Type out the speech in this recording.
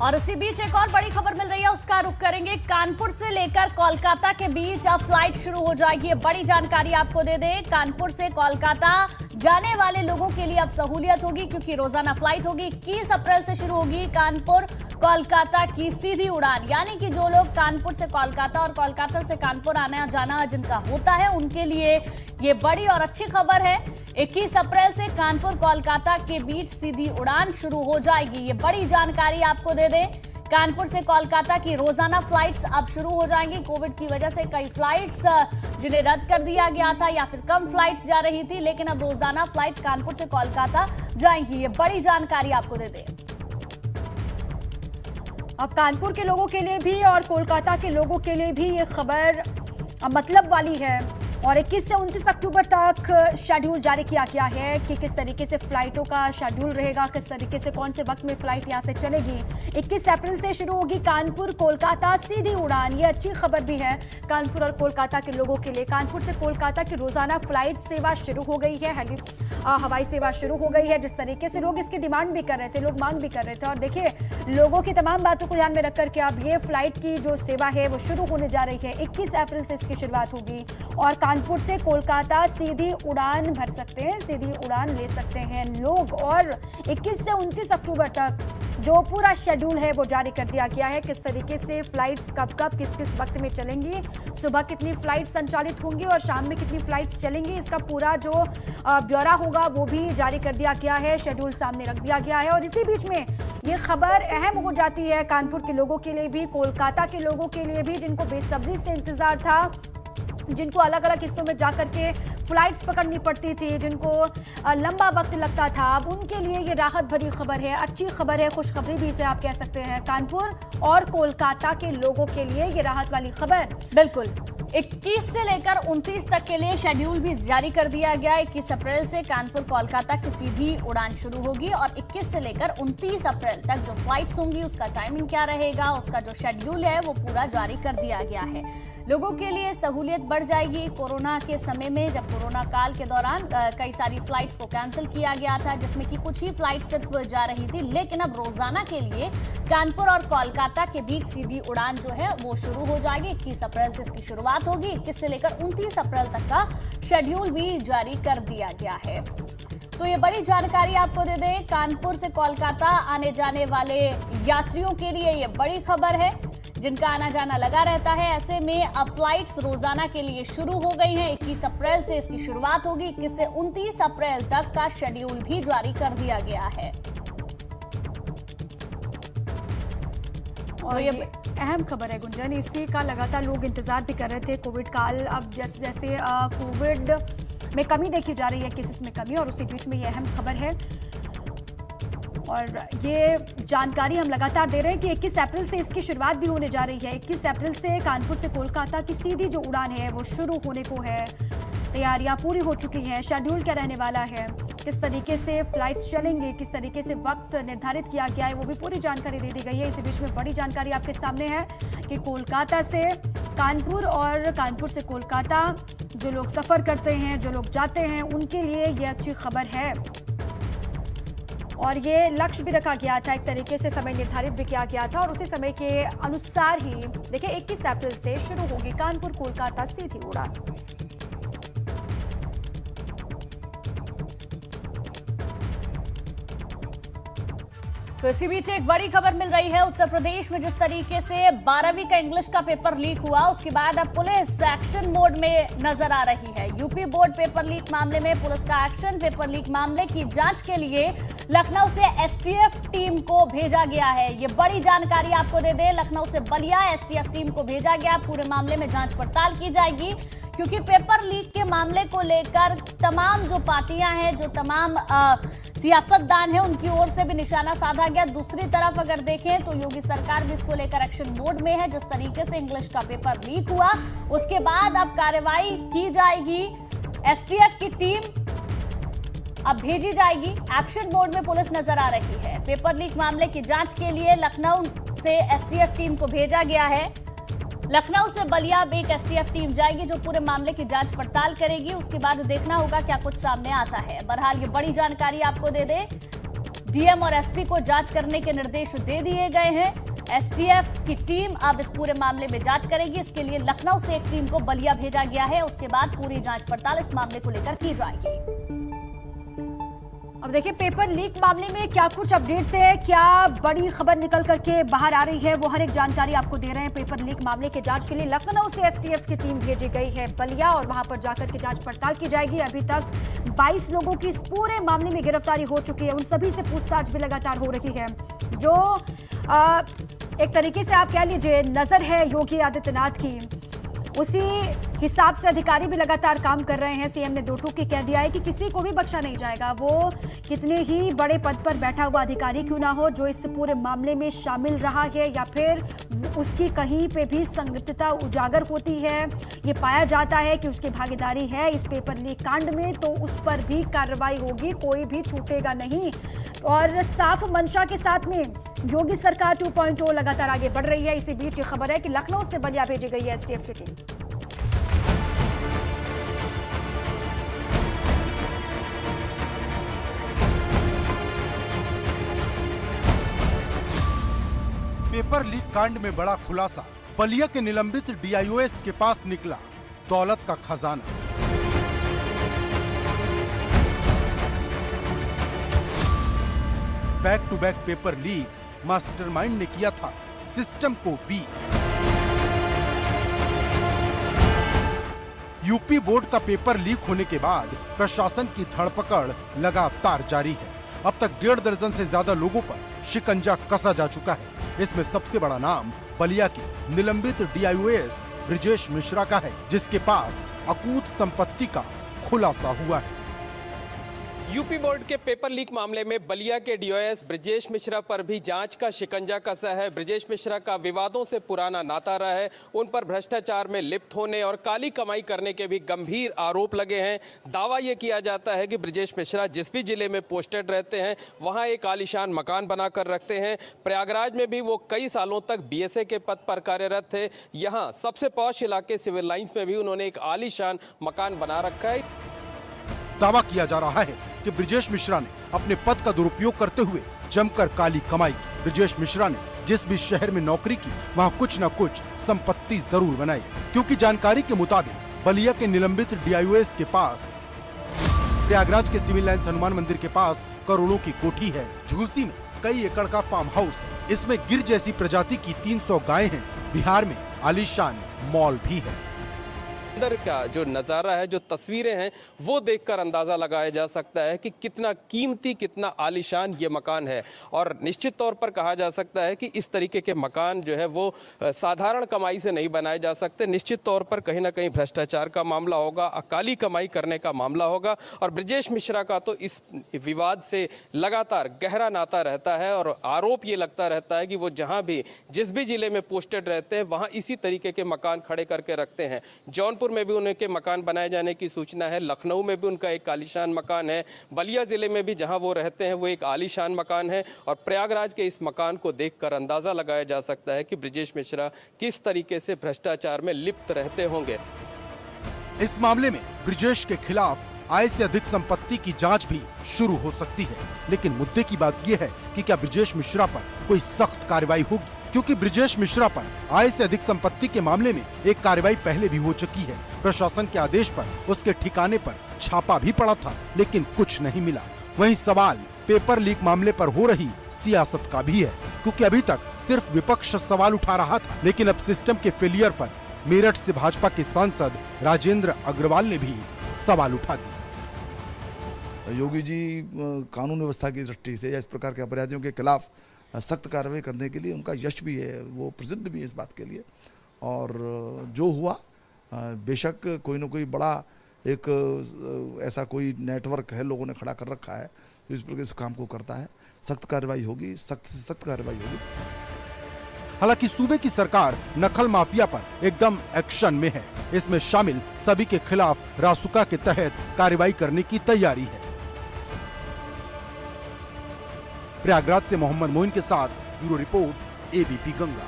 और इसी बीच एक और बड़ी खबर मिल रही है, उसका रुख करेंगे। कानपुर से लेकर कोलकाता के बीच अब फ्लाइट शुरू हो जाएगी। बड़ी जानकारी आपको दे दें, कानपुर से कोलकाता जाने वाले लोगों के लिए अब सहूलियत होगी, क्योंकि रोजाना फ्लाइट होगी। 21 अप्रैल से शुरू होगी कानपुर कोलकाता की सीधी उड़ान, यानी कि जो लोग कानपुर से कोलकाता और कोलकाता से कानपुर आना जाना जिनका होता है, उनके लिए ये बड़ी और अच्छी खबर है। 21 अप्रैल से कानपुर कोलकाता के बीच सीधी उड़ान शुरू हो जाएगी। ये बड़ी जानकारी आपको दे दें, कानपुर से कोलकाता की रोजाना फ्लाइट्स अब शुरू हो जाएंगी। कोविड की वजह से कई फ्लाइट्स जिन्हें रद्द कर दिया गया था या फिर कम फ्लाइट्स जा रही थी, लेकिन अब रोजाना फ्लाइट कानपुर से कोलकाता जाएंगी। ये बड़ी जानकारी आपको दे दें। अब कानपुर के लोगों के लिए भी और कोलकाता के लोगों के लिए भी ये खबर मतलब वाली है। और 21 से 29 अक्टूबर तक शेड्यूल जारी किया गया है कि किस तरीके से फ्लाइटों का शेड्यूल रहेगा, किस तरीके से कौन से वक्त में फ्लाइट यहाँ से चलेगी। 21 अप्रैल से शुरू होगी कानपुर कोलकाता सीधी उड़ान। ये अच्छी खबर भी है कानपुर और कोलकाता के लोगों के लिए। कानपुर से कोलकाता की रोजाना फ्लाइट सेवा शुरू हो गई है, हवाई सेवा शुरू हो गई है। जिस तरीके से लोग इसकी डिमांड भी कर रहे थे, लोग मांग भी कर रहे थे। और देखिए, लोगों की तमाम बातों को ध्यान में रखकर के अब ये फ्लाइट की जो सेवा है वो शुरू होने जा रही है। 21 अप्रैल से इसकी शुरुआत होगी और कानपुर से कोलकाता सीधी उड़ान भर सकते हैं, सीधी उड़ान ले सकते हैं लोग। और 21 से 29 अक्टूबर तक जो पूरा शेड्यूल है वो जारी कर दिया गया है, किस तरीके से फ्लाइट्स कब कब किस किस वक्त में चलेंगी, सुबह कितनी फ्लाइट संचालित होंगी और शाम में कितनी फ्लाइट्स चलेंगी, इसका पूरा जो ब्यौरा होगा वो भी जारी कर दिया गया है, शेड्यूल सामने रख दिया गया है। और इसी बीच में ये खबर अहम हो जाती है कानपुर के लोगों के लिए भी, कोलकाता के लोगों के लिए भी, जिनको बेसब्री से इंतजार था, जिनको अलग अलग हिस्सों में जाकर के फ्लाइट्स पकड़नी पड़ती थी, जिनको लंबा वक्त लगता था। अब उनके लिए ये राहत भरी खबर है, अच्छी खबर है, खुशखबरी भी इसे आप कह सकते हैं। कानपुर और कोलकाता के लोगों के लिए ये राहत वाली खबर। बिल्कुल, 21 से लेकर 29 तक के लिए शेड्यूल भी जारी कर दिया गया। 21 अप्रैल से कानपुर कोलकाता की सीधी उड़ान शुरू होगी और 21 से लेकर 29 अप्रैल तक जो फ्लाइट्स होंगी उसका टाइमिंग क्या रहेगा, उसका जो शेड्यूल है वो पूरा जारी कर दिया गया है। लोगों के लिए सहूलियत बढ़ जाएगी। कोरोना के समय में, जब कोरोना काल के दौरान कई सारी फ्लाइट्स को कैंसिल किया गया था, जिसमें कि कुछ ही फ्लाइट सिर्फ जा रही थी, लेकिन अब रोजाना के लिए कानपुर और कोलकाता के बीच सीधी उड़ान जो है वो शुरू हो जाएगी। 21 अप्रैल से इसकी शुरुआत होगी। 21 से लेकर 29 अप्रैल तक का शेड्यूल भी जारी कर दिया गया है। तो ये बड़ी जानकारी आपको दे दें, कानपुर से कोलकाता आने जाने वाले यात्रियों के लिए ये बड़ी खबर है, जिनका आना जाना लगा रहता है। ऐसे में अब फ्लाइट्स रोजाना के लिए शुरू हो गई हैं। 21 अप्रैल से इसकी शुरुआत होगी। 21 से 29 अप्रैल तक का शेड्यूल भी जारी कर दिया गया है। और ये अहम खबर है गुंजन, इसी का लगातार लोग इंतजार भी कर रहे थे। कोविड काल, अब जैसे जैसे कोविड में कमी देखी जा रही है, केसेस में कमी, और उसी बीच में ये अहम खबर है। और ये जानकारी हम लगातार दे रहे हैं कि 21 अप्रैल से इसकी शुरुआत भी होने जा रही है। 21 अप्रैल से कानपुर से कोलकाता की सीधी जो उड़ान है वो शुरू होने को है। तैयारियां पूरी हो चुकी हैं। शेड्यूल क्या रहने वाला है, किस तरीके से फ्लाइट्स चलेंगे, किस तरीके से वक्त निर्धारित किया गया है, वो भी पूरी जानकारी दे दी गई है। इसी बीच में बड़ी जानकारी आपके सामने है कि कोलकाता से कानपुर और कानपुर से कोलकाता जो लोग सफ़र करते हैं, जो लोग जाते हैं, उनके लिए ये अच्छी खबर है। और ये लक्ष्य भी रखा गया था, एक तरीके से समय निर्धारित भी किया गया था और उसी समय के अनुसार ही देखिए 21 अप्रैल से शुरू होगी कानपुर कोलकाता सीधी उड़ान। तो इसी बीच एक बड़ी खबर मिल रही है। उत्तर प्रदेश में जिस तरीके से 12वीं का इंग्लिश का पेपर लीक हुआ, उसके बाद अब पुलिस एक्शन मोड में नजर आ रही है। यूपी बोर्ड पेपर लीक मामले में पुलिस का एक्शन, पेपर लीक मामले की जांच के लिए लखनऊ से एसटीएफ टीम को भेजा गया है। ये बड़ी जानकारी आपको दे दें, लखनऊ से बलिया एसटीएफ टीम को भेजा गया। पूरे मामले में जांच पड़ताल की जाएगी, क्योंकि पेपर लीक के मामले को लेकर तमाम जो पार्टियां हैं, जो तमाम सियासतदान है, उनकी ओर से भी निशाना साधा गया। दूसरी तरफ अगर देखें तो योगी सरकार भी इसको लेकर एक्शन मोड में है। जिस तरीके से इंग्लिश का पेपर लीक हुआ, उसके बाद अब कार्रवाई की जाएगी। एसटीएफ की टीम अब भेजी जाएगी। एक्शन मोड में पुलिस नजर आ रही है। पेपर लीक मामले की जांच के लिए लखनऊ से एसटीएफ टीम को भेजा गया है। लखनऊ से बलिया एक एसटीएफ टीम जाएगी, जो पूरे मामले की जांच पड़ताल करेगी। उसके बाद देखना होगा क्या कुछ सामने आता है। बहरहाल ये बड़ी जानकारी आपको दे दें, डीएम और एसपी को जांच करने के निर्देश दे दिए गए हैं। एसटीएफ की टीम अब इस पूरे मामले में जांच करेगी। इसके लिए लखनऊ से एक टीम को बलिया भेजा गया है। उसके बाद पूरी जांच पड़ताल इस मामले को लेकर की जाएगी। अब देखिए, पेपर लीक मामले में क्या कुछ अपडेट्स है, क्या बड़ी खबर निकल करके बाहर आ रही है, वो हर एक जानकारी आपको दे रहे हैं। पेपर लीक मामले के जांच के लिए लखनऊ से एसटीएफ की टीम भेजी गई है बलिया और वहां पर जाकर के जांच पड़ताल की जाएगी। अभी तक 22 लोगों की इस पूरे मामले में गिरफ्तारी हो चुकी है। उन सभी से पूछताछ भी लगातार हो रही है। जो एक तरीके से आप कह लीजिए नजर है योगी आदित्यनाथ की, उसी हिसाब से अधिकारी भी लगातार काम कर रहे हैं। सीएम ने दो टूक कह दिया है कि किसी को भी बख्शा नहीं जाएगा, वो कितने ही बड़े पद पर बैठा हुआ अधिकारी क्यों ना हो, जो इस पूरे मामले में शामिल रहा है या फिर उसकी कहीं पे भी संलिप्तता उजागर होती है, ये पाया जाता है कि उसकी भागीदारी है इस पेपर लीक कांड में, तो उस पर भी कार्रवाई होगी, कोई भी छूटेगा नहीं। और साफ मंशा के साथ में योगी सरकार 2.0 लगातार आगे बढ़ रही है। इसी बीच ये खबर है कि लखनऊ से बलिया भेजी गई है एसटीएफ की टीम। पेपर लीक कांड में बड़ा खुलासा, बलिया के निलंबित डीआईओएस के पास निकला दौलत का खजाना। Back to back paper leak, mastermind ने किया था सिस्टम को वीक। यूपी बोर्ड का पेपर लीक होने के बाद प्रशासन की धरपकड़ लगातार जारी है। अब तक 1.5 दर्जन से ज्यादा लोगों पर शिकंजा कसा जा चुका है। इसमें सबसे बड़ा नाम बलिया के निलंबित डीआईओएस ब्रिजेश मिश्रा का है, जिसके पास अकूत संपत्ति का खुलासा हुआ है। यूपी बोर्ड के पेपर लीक मामले में बलिया के डीओएस ब्रिजेश मिश्रा पर भी जांच का शिकंजा कसा है। ब्रिजेश मिश्रा का विवादों से पुराना नाता रहा है। उन पर भ्रष्टाचार में लिप्त होने और काली कमाई करने के भी गंभीर आरोप लगे हैं। दावा यह किया जाता है कि ब्रिजेश मिश्रा जिस भी जिले में पोस्टेड रहते हैं वहां एक आलीशान मकान बनाकर रखते हैं। प्रयागराज में भी वो कई सालों तक बीएसए के पद पर कार्यरत थे। यहाँ सबसे पॉश इलाके सिविल लाइंस में भी उन्होंने एक आलीशान मकान बना रखा है। दावा किया जा रहा है कि ब्रिजेश मिश्रा ने अपने पद का दुरुपयोग करते हुए जमकर काली कमाई की। ब्रिजेश मिश्रा ने जिस भी शहर में नौकरी की वहां कुछ न कुछ संपत्ति जरूर बनाई, क्योंकि जानकारी के मुताबिक बलिया के निलंबित डीआईओएस के पास प्रयागराज के सिविल लाइंस हनुमान मंदिर के पास करोड़ों की कोठी है। झूसी में कई एकड़ का फार्म हाउस है। इसमें गिर जैसी प्रजाति की 300 गायें हैं। बिहार में आलीशान मॉल भी है। अंदर का जो नज़ारा है, जो तस्वीरें हैं, वो देखकर अंदाज़ा लगाया जा सकता है कि कितना कीमती, कितना आलीशान ये मकान है। और निश्चित तौर पर कहा जा सकता है कि इस तरीके के मकान जो है वो साधारण कमाई से नहीं बनाए जा सकते। निश्चित तौर पर कहीं ना कहीं भ्रष्टाचार का मामला होगा, काली कमाई करने का मामला होगा। और ब्रिजेश मिश्रा का तो इस विवाद से लगातार गहरा नाता रहता है और आरोप ये लगता रहता है कि वो जहाँ भी जिस भी जिले में पोस्टेड रहते हैं वहाँ इसी तरीके के मकान खड़े करके रखते हैं। जौनपुर में भी उनके मकान बनाए जाने की सूचना है। लखनऊ में भी उनका एक आलीशान मकान है। बलिया जिले में भी जहां वो रहते हैं वो एक आलीशान मकान है। और प्रयागराज के इस मकान को देखकर अंदाजा लगाया जा सकता है कि ब्रिजेश मिश्रा किस तरीके से भ्रष्टाचार में लिप्त रहते होंगे। इस मामले में ब्रिजेश के खिलाफ आय से अधिक संपत्ति की जांच भी शुरू हो सकती है। लेकिन मुद्दे की बात यह है कि क्या ब्रिजेश मिश्रा पर कोई सख्त कार्रवाई होगी, क्योंकि ब्रिजेश मिश्रा पर आय से अधिक संपत्ति के मामले में एक कार्रवाई पहले भी हो चुकी है। प्रशासन के आदेश पर उसके ठिकाने पर छापा भी पड़ा था, लेकिन कुछ नहीं मिला। वहीं सवाल पेपर लीक मामले पर हो रही सियासत का भी है, क्योंकि अभी तक सिर्फ विपक्ष सवाल उठा रहा था, लेकिन अब सिस्टम के फेलियर पर मेरठ से भाजपा के सांसद राजेंद्र अग्रवाल ने भी सवाल उठा दिया। योगी जी कानून व्यवस्था की दृष्टि से या इस प्रकार के अपराधियों के खिलाफ सख्त कार्रवाई करने के लिए उनका यश भी है, वो प्रसिद्ध भी है इस बात के लिए। और जो हुआ बेशक कोई ना कोई बड़ा एक ऐसा कोई नेटवर्क है, लोगों ने खड़ा कर रखा है जो इस प्रकार इस काम को करता है। सख्त कार्रवाई होगी, सख्त से सख्त कार्रवाई होगी। हालांकि सूबे की सरकार नकल माफिया पर एकदम एक्शन में है। इसमें शामिल सभी के खिलाफ रासुका के तहत कार्रवाई करने की तैयारी है। प्रयागराज से मोहम्मद मोइन के साथ ब्यूरो रिपोर्ट, एबीपी गंगा।